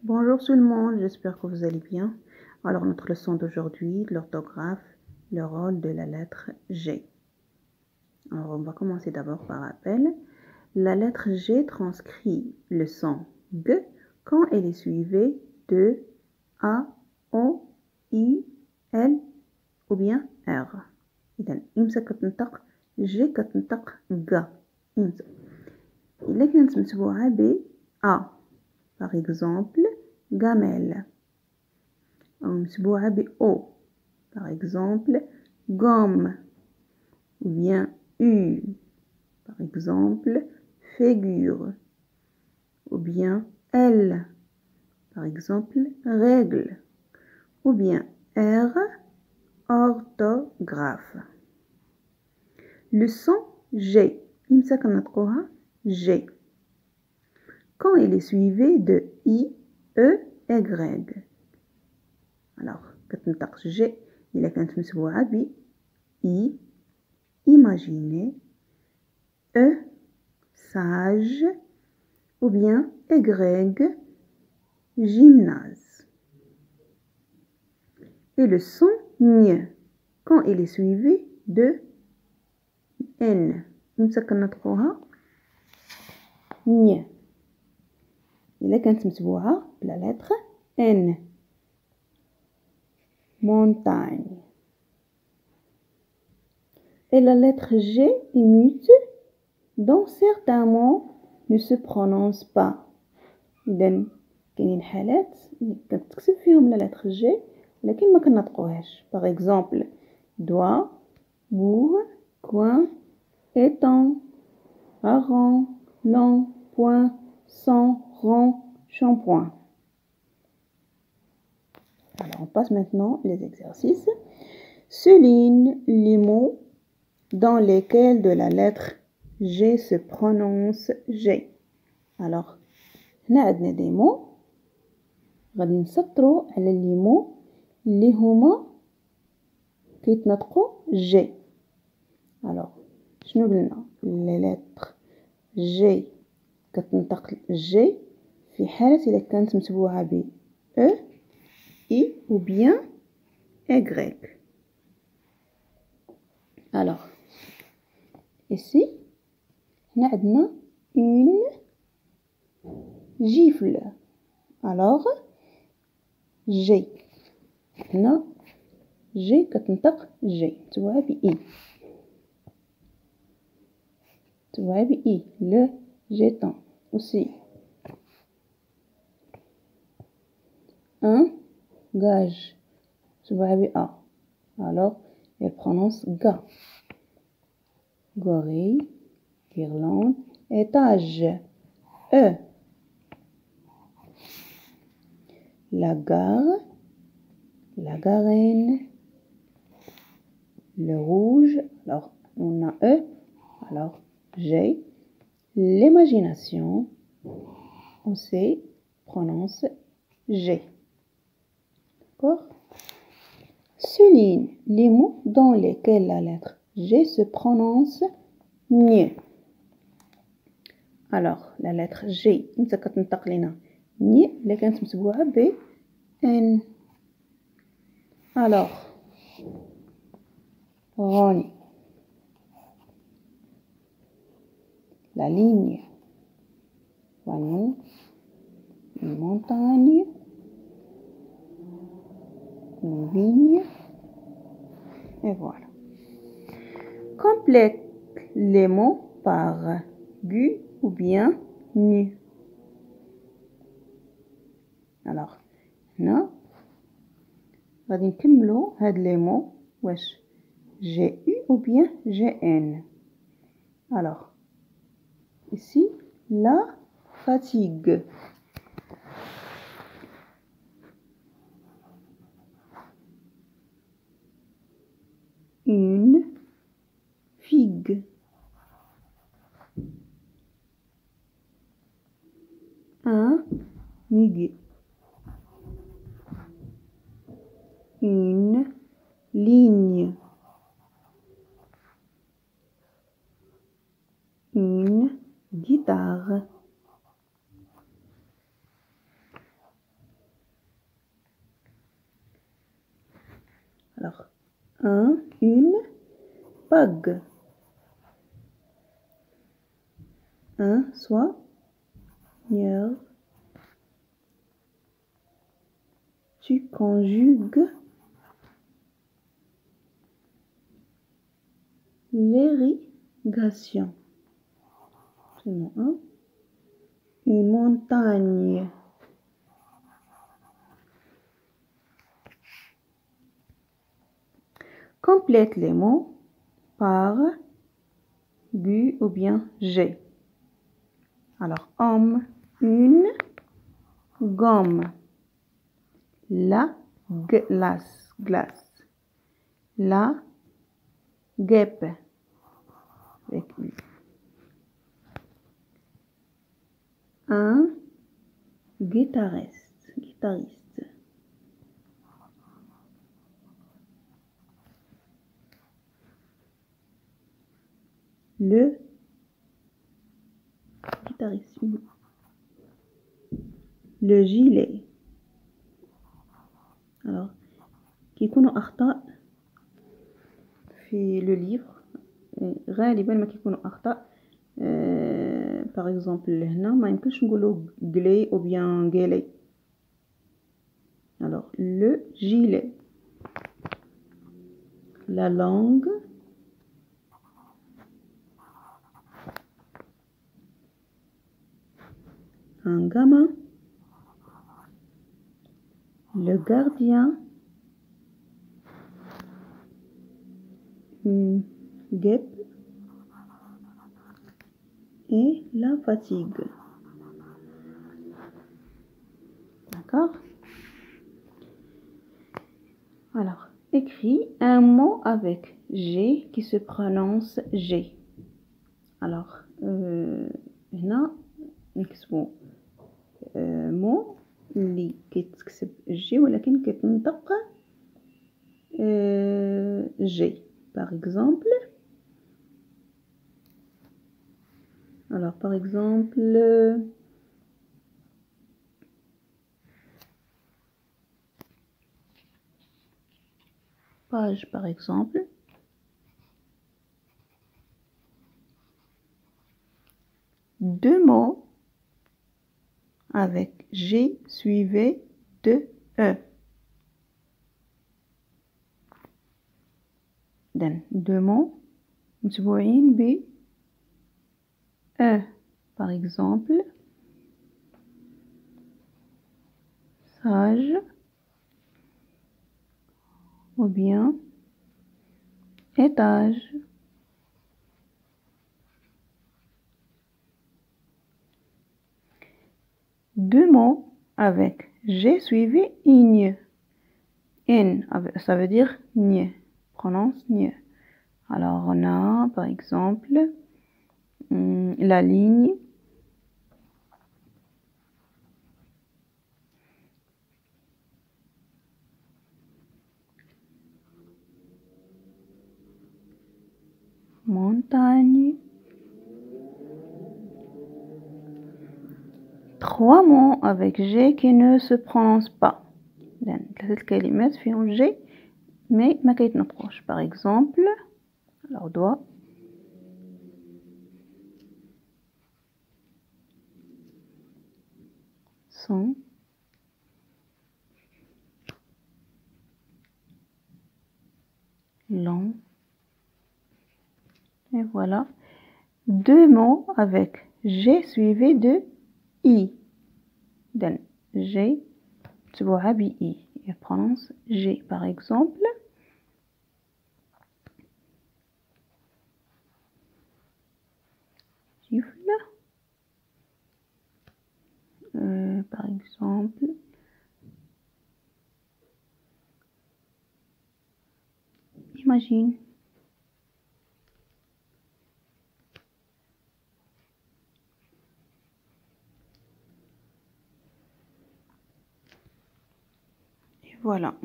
Bonjour tout le monde, j'espère que vous allez bien. Alors notre leçon d'aujourd'hui, l'orthographe, le rôle de la lettre G. Alors on va commencer d'abord par rappel. La lettre G transcrit le son G quand elle est suivie de A, O, I, L ou bien R. إذا إمتى كتنطق G كتنطق G. إمتى إلا كانت متبوعة ب A par exemple gamelle ou متبوعة ب O par exemple gomme ou bien U par exemple figure ou bien L par exemple règle ou bien R orthographe. Le son G إمتى كنطقوها G quand il est suivi de I, E, Y. Alors, كتنطق G إلا كانت متبوعة ب I, imaginer, E, sage, ou bien Y, gymnase. Et le son N quand il est suivi de N. إمتى كنطقوها N إلا كانت متبوعة بلا lettre N. Montagne. Et la lettre G est mute dont certains mots ne se prononcent pas. إذن كاينين حالات كتكتب فيهم la lettre G لكن ما كنطقوهاش. Par exemple, doigt, bourre, coin, étang, hareng, long, point, sang, rond, shampoing. Alors on passe maintenant les exercices. Souligne les mots dans lesquels de la lettre G se prononce G. Alors, هنا عندنا des mots غادي نسطروا على les mots اللي هما كيتنطقوا G. Alors, شنو قلنا les lettres G كتنطق G في حالة إذا كانت متبوعة ب E, I ou bien Y. Alors, ici, on a une gifle. Alors, G. هنا G كتنطق G. تبوعها ب I. تبوعها ب I. Le jeton. Aussi. Un gage. تبوعها ب A. Alors, elle prononce ga. Gorille, guirlande, étage. E. La gare, la garenne, le rouge, alors on a E, alors G. L'imagination, on sait, prononce G. D'accord? Souligne les mots dans lesquels la lettre G se prononce N. Alors, la lettre G, إمتى كتنطق لنا N إلا كانت متبوعة ب N. Alors, Rony, la ligne, Rony, une montagne, une vigne, et voilà. Complète les mots par gu ou bien nu. Alors, هنا غادي نكملوا هاد les mots واش GU ou bien GN. Alors, ici, la fatigue. Une figue. Un muguet. Une ligne. Une guitare. une bague. Un soigneur. Tu conjugues l'irrigation. C'est le mot 1. Une montagne. Complète les mots par gu ou bien j'ai. Alors, homme, une gomme. La glace, glace. La guêpe. Avec U. Un guitariste, guitariste. Le guitariste. Le gilet. Alors, كيكونوا أخطاء في le livre. غالبا ما كيكونوا أخطاء. par exemple هنا ما يمكنش نقولوا glé ou bien gélé. Alors, le gilet. La langue. Un gamin. Le gardien. Une guêpe. Et la fatigue. D'accord? Alors, écris un mot avec G qui se prononce G. Alors, هنا نكتبو مو اللي كيتكتب G ولكن كتنطق G. Par exemple, page par exemple. Deux mots avec G suivi de E. Deux mots متبوعين ب E. Par exemple, sage ou bien étage. Deux mots avec G suivi igne. In, ça veut dire nye. Prononce nye. Alors on a par exemple la ligne. Montagne. Trois mots avec G qui ne se prononcent pas. ثلاثة كلمات فيهم G mais ما كيتنطقوش. Par exemple, alors doigt. Son. Long. Et voilà. Deux mots avec G suivi de I. Donc, G, tu vois, I. Il prononce G. Par exemple, siffle. Par exemple, imagine. Et voilà.